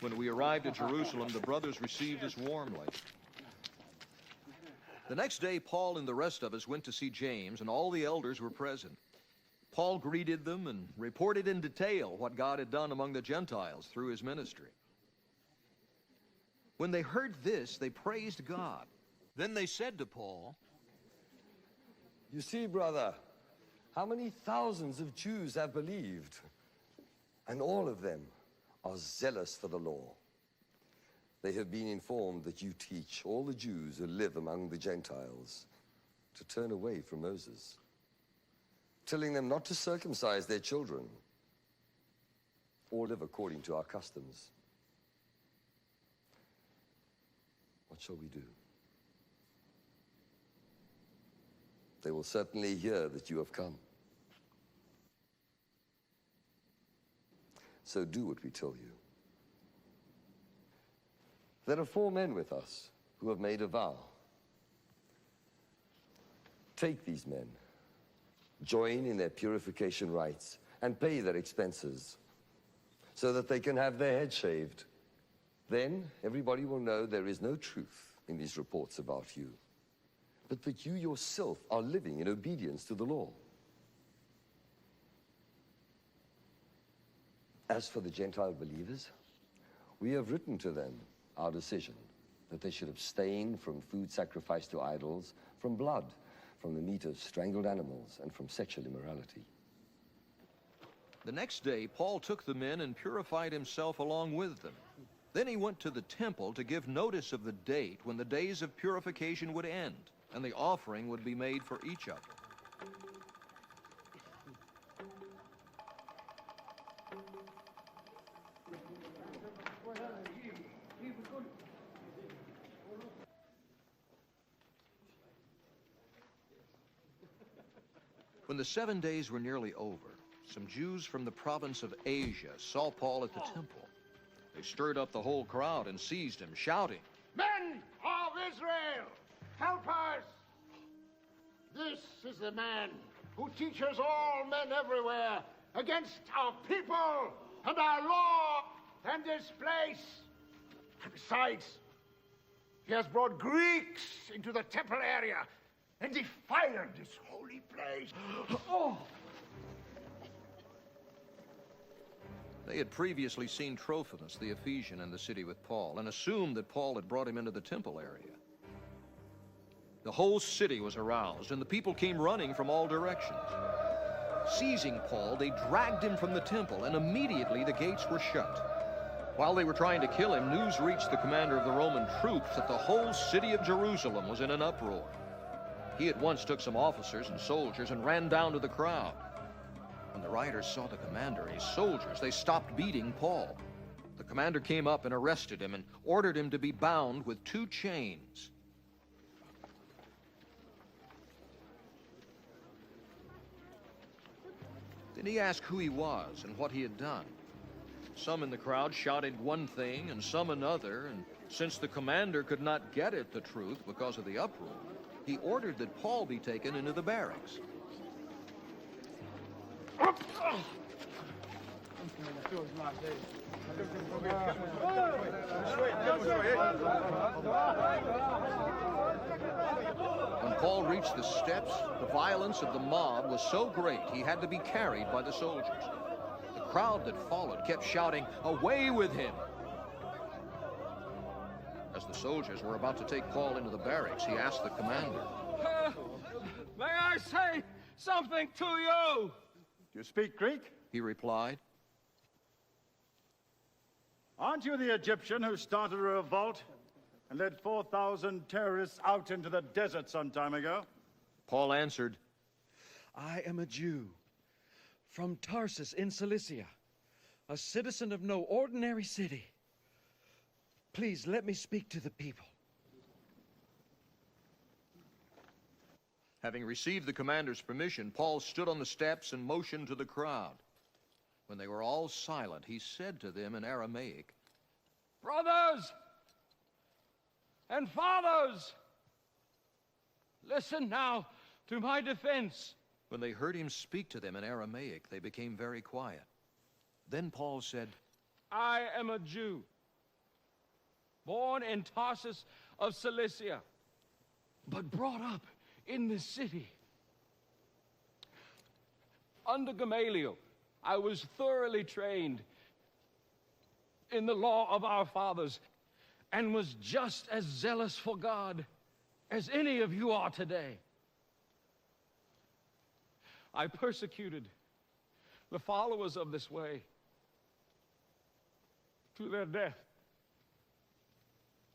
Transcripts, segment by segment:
When we arrived at Jerusalem, the brothers received us warmly. The next day, Paul and the rest of us went to see James, and all the elders were present. Paul greeted them and reported in detail what God had done among the Gentiles through his ministry. When they heard this, they praised God. Then they said to Paul, "You see, brother, how many thousands of Jews have believed, and all of them are zealous for the law. They have been informed that you teach all the Jews who live among the Gentiles to turn away from Moses, telling them not to circumcise their children or live according to our customs. What shall we do? They will certainly hear that you have come. So do what we tell you. There are 4 men with us who have made a vow. Take these men, join in their purification rites, and pay their expenses so that they can have their heads shaved. Then everybody will know there is no truth in these reports about you, but that you yourself are living in obedience to the law. As for the Gentile believers, we have written to them our decision that they should abstain from food sacrificed to idols, from blood, from the meat of strangled animals, and from sexual immorality. The next day, Paul took the men and purified himself along with them. Then he went to the temple to give notice of the date when the days of purification would end, and the offering would be made for each of them. When the 7 days were nearly over, some Jews from the province of Asia saw Paul at the temple. They stirred up the whole crowd and seized him, shouting, "Men of Israel, help us! This is the man who teaches all men everywhere against our people and our law and this place. And besides, he has brought Greeks into the temple area and defiled this holy place." Oh! They had previously seen Trophimus, the Ephesian, in the city with Paul, and assumed that Paul had brought him into the temple area. The whole city was aroused, and the people came running from all directions. Seizing Paul, they dragged him from the temple, and immediately the gates were shut. While they were trying to kill him, news reached the commander of the Roman troops that the whole city of Jerusalem was in an uproar. He at once took some officers and soldiers and ran down to the crowd. When the rioters saw the commander and his soldiers, they stopped beating Paul. The commander came up and arrested him and ordered him to be bound with 2 chains. Then he asked who he was and what he had done. Some in the crowd shouted one thing and some another, and since the commander could not get at the truth because of the uproar, he ordered that Paul be taken into the barracks. When Paul reached the steps, the violence of the mob was so great he had to be carried by the soldiers. The crowd that followed kept shouting, "Away with him!" As the soldiers were about to take Paul into the barracks, he asked the commander, "May I say something to you?" "Do you speak Greek?" he replied. "Aren't you the Egyptian who started a revolt and led 4,000 terrorists out into the desert some time ago?" Paul answered, "I am a Jew from Tarsus in Cilicia, a citizen of no ordinary city. Please let me speak to the people." Having received the commander's permission, Paul stood on the steps and motioned to the crowd. When they were all silent, he said to them in Aramaic, "Brothers and fathers, listen now to my defense." When they heard him speak to them in Aramaic, they became very quiet. Then Paul said, "I am a Jew born in Tarsus of Cilicia, but brought up in this city. Under Gamaliel, I was thoroughly trained in the law of our fathers and was just as zealous for God as any of you are today. I persecuted the followers of this way to their death,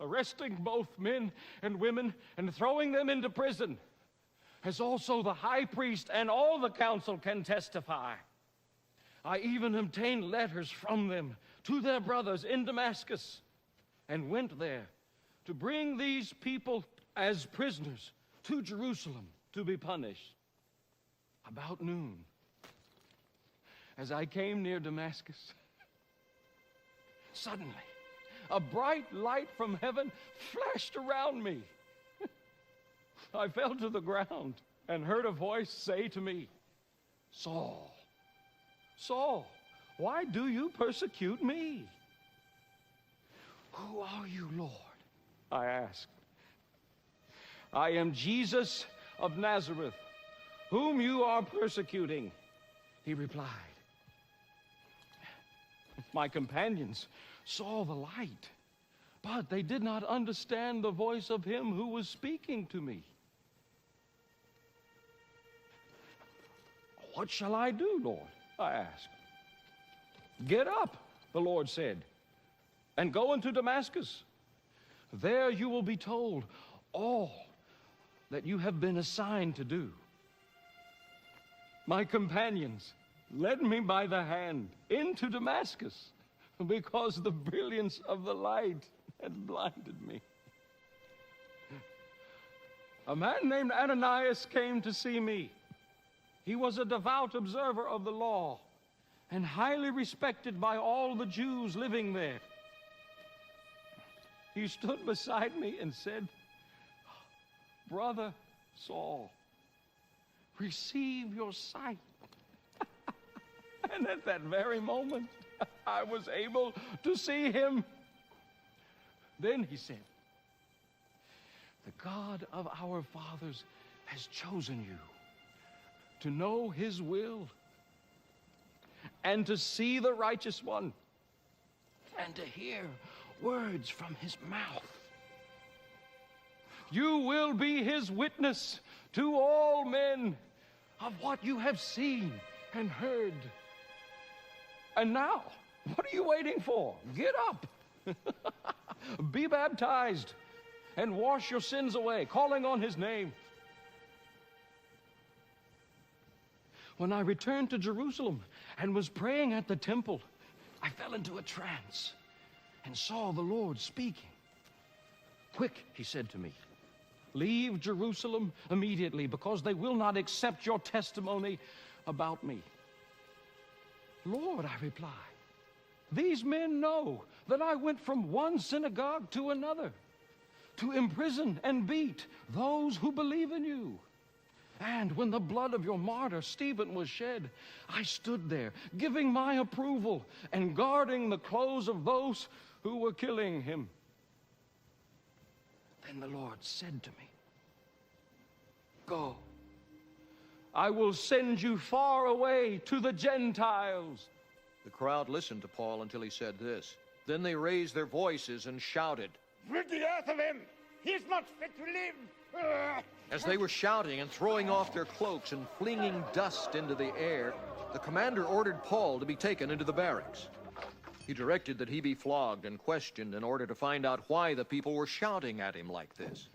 arresting both men and women and throwing them into prison, as also the high priest and all the council can testify. I even obtained letters from them to their brothers in Damascus, and went there to bring these people as prisoners to Jerusalem to be punished. About noon, as I came near Damascus, suddenly a bright light from heaven flashed around me. I fell to the ground and heard a voice say to me, "Saul, Saul, why do you persecute me?" "Who are you, Lord?" I asked. "I am Jesus of Nazareth, whom you are persecuting," he replied. My companions saw the light, but they did not understand the voice of him who was speaking to me. "What shall I do, Lord?" I asked. "Get up," the Lord said, "and go into Damascus. There you will be told all that you have been assigned to do." My companions led me by the hand into Damascus because the brilliance of the light had blinded me. A man named Ananias came to see me. He was a devout observer of the law and highly respected by all the Jews living there. He stood beside me and said, "Brother Saul, receive your sight." And at that very moment, I was able to see him. Then he said, "The God of our fathers has chosen you to know his will and to see the righteous one and to hear words from his mouth. You will be his witness to all men of what you have seen and heard. And now, what are you waiting for? Get up, be baptized, and wash your sins away, calling on his name." When I returned to Jerusalem and was praying at the temple, I fell into a trance and saw the Lord speaking. "Quick," he said to me, "leave Jerusalem immediately, because they will not accept your testimony about me." "Lord," I replied, "these men know that I went from one synagogue to another to imprison and beat those who believe in you. And when the blood of your martyr Stephen was shed, I stood there, giving my approval and guarding the clothes of those who were killing him." Then the Lord said to me, "Go. I will send you far away to the Gentiles." The crowd listened to Paul until he said this. Then they raised their voices and shouted. "Rid the earth of him! He is not fit to live!" As they were shouting and throwing off their cloaks and flinging dust into the air, the commander ordered Paul to be taken into the barracks. He directed that he be flogged and questioned in order to find out why the people were shouting at him like this.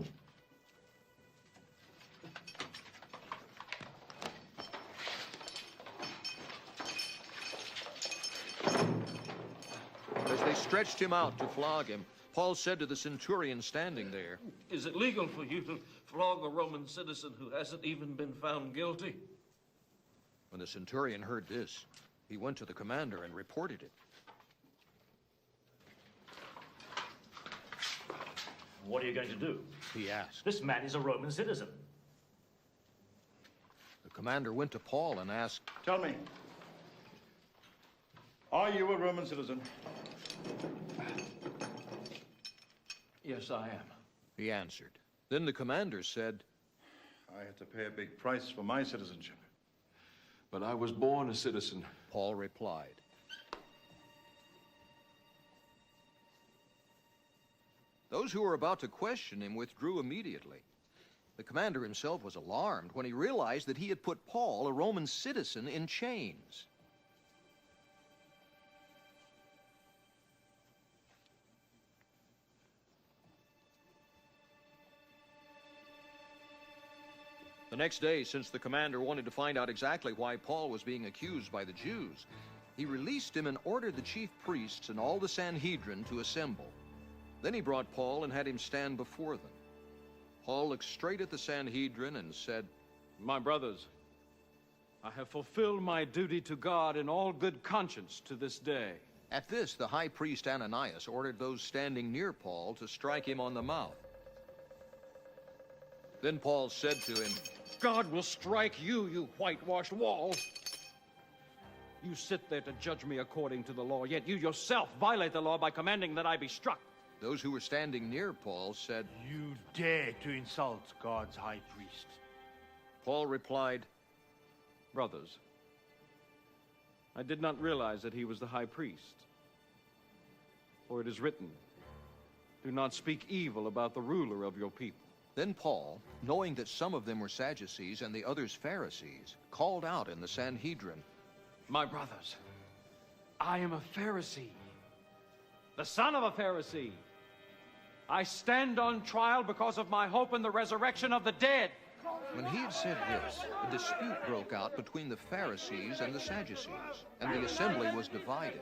As they stretched him out to flog him, Paul said to the centurion standing there, "Is it legal for you to flog a Roman citizen who hasn't even been found guilty?" When the centurion heard this, he went to the commander and reported it. "What are you going to do?" He asked. "This man is a Roman citizen." The commander went to Paul and asked, Tell me, are you a Roman citizen? Yes, I am. He answered. Then the commander said, I had to pay a big price for my citizenship. But I was born a citizen. Paul replied. Those who were about to question him withdrew immediately. The commander himself was alarmed when he realized that he had put Paul, a Roman citizen, in chains. The next day, since the commander wanted to find out exactly why Paul was being accused by the Jews, he released him and ordered the chief priests and all the Sanhedrin to assemble. Then he brought Paul and had him stand before them. Paul looked straight at the Sanhedrin and said, My brothers, I have fulfilled my duty to God in all good conscience to this day. At this, the high priest Ananias ordered those standing near Paul to strike him on the mouth. Then Paul said to him, God will strike you, you whitewashed wall. You sit there to judge me according to the law, yet you yourself violate the law by commanding that I be struck. Those who were standing near Paul said, You dare to insult God's high priest. Paul replied, Brothers, I did not realize that he was the high priest. For it is written, do not speak evil about the ruler of your people. Then Paul, knowing that some of them were Sadducees and the others Pharisees, called out in the Sanhedrin, My brothers, I am a Pharisee, the son of a Pharisee. I stand on trial because of my hope in the resurrection of the dead. When he had said this, a dispute broke out between the Pharisees and the Sadducees, and the assembly was divided.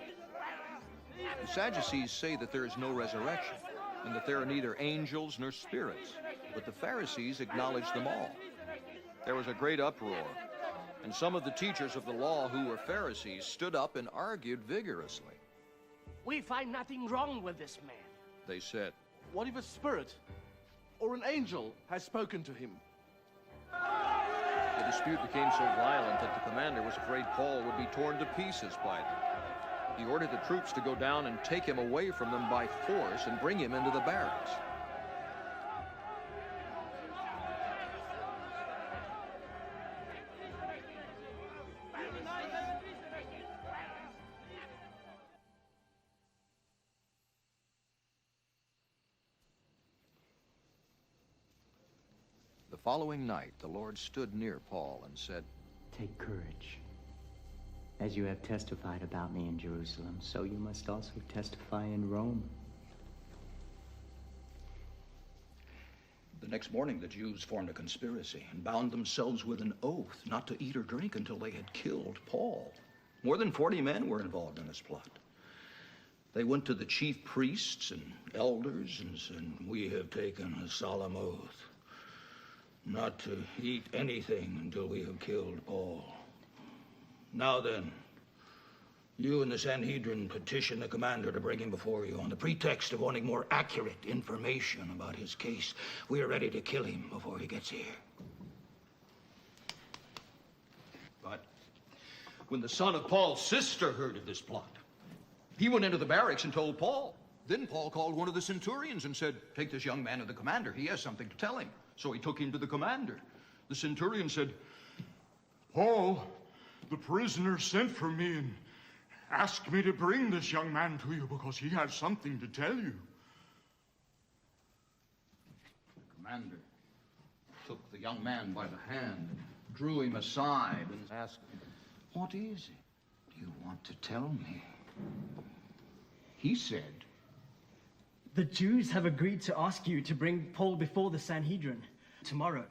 The Sadducees say that there is no resurrection, and that there are neither angels nor spirits, but the Pharisees acknowledge them all. There was a great uproar, and some of the teachers of the law who were Pharisees stood up and argued vigorously. We find nothing wrong with this man. They said, What if a spirit or an angel has spoken to him? The dispute became so violent that the commander was afraid Paul would be torn to pieces by them. He ordered the troops to go down and take him away from them by force and bring him into the barracks. The following night, the Lord stood near Paul and said, Take courage. As you have testified about me in Jerusalem, so you must also testify in Rome. The next morning, the Jews formed a conspiracy and bound themselves with an oath not to eat or drink until they had killed Paul. More than 40 men were involved in this plot. They went to the chief priests and elders and said, We have taken a solemn oath not to eat anything until we have killed Paul. Now then, you and the Sanhedrin petition the commander to bring him before you on the pretext of wanting more accurate information about his case. We are ready to kill him before he gets here. But when the son of Paul's sister heard of this plot, he went into the barracks and told Paul. Then Paul called one of the centurions and said, Take this young man to the commander. He has something to tell him. So he took him to the commander. The centurion said, Paul, the prisoner sent for me and asked me to bring this young man to you because he has something to tell you. The commander took the young man by the hand and drew him aside and asked, What is it you want to tell me? He said, The Jews have agreed to ask you to bring Paul before the Sanhedrin tomorrow,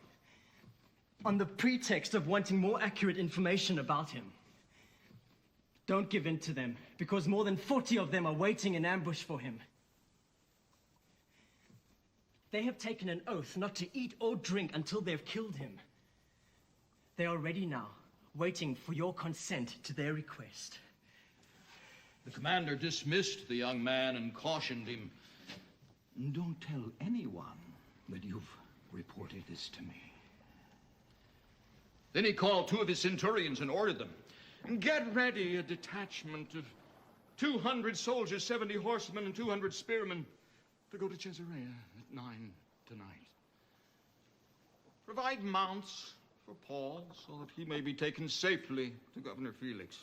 on the pretext of wanting more accurate information about him. Don't give in to them, because more than 40 of them are waiting in ambush for him. They have taken an oath not to eat or drink until they've killed him. They are ready now, waiting for your consent to their request. The commander dismissed the young man and cautioned him, Don't tell anyone that you've reported this to me. Then he called 2 of his centurions and ordered them, Get ready a detachment of 200 soldiers, 70 horsemen, and 200 spearmen. to go to Caesarea at 9 tonight. Provide mounts for Paul so that he may be taken safely to Governor Felix.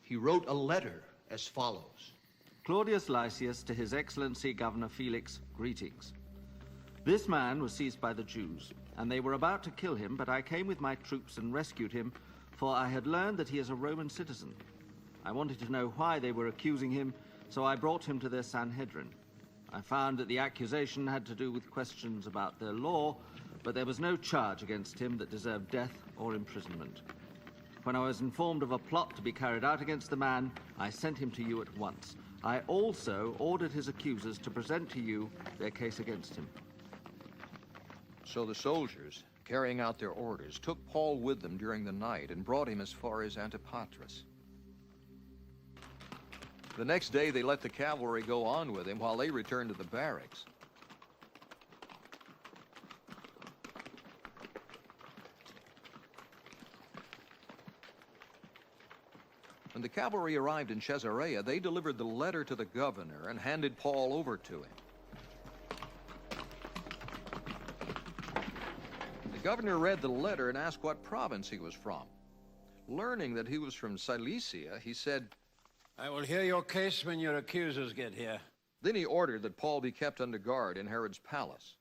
He wrote a letter as follows. Claudius Lysias to His Excellency Governor Felix, greetings. This man was seized by the Jews, and they were about to kill him, but I came with my troops and rescued him, for I had learned that he is a Roman citizen. I wanted to know why they were accusing him, so I brought him to their Sanhedrin. I found that the accusation had to do with questions about their law, but there was no charge against him that deserved death or imprisonment. When I was informed of a plot to be carried out against the man, I sent him to you at once. I also ordered his accusers to present to you their case against him. So the soldiers, carrying out their orders, took Paul with them during the night and brought him as far as Antipatris. The next day they let the cavalry go on with him while they returned to the barracks. When the cavalry arrived in Caesarea, they delivered the letter to the governor and handed Paul over to him. The governor read the letter and asked what province he was from. Learning that he was from Cilicia, he said, I will hear your case when your accusers get here. Then he ordered that Paul be kept under guard in Herod's palace.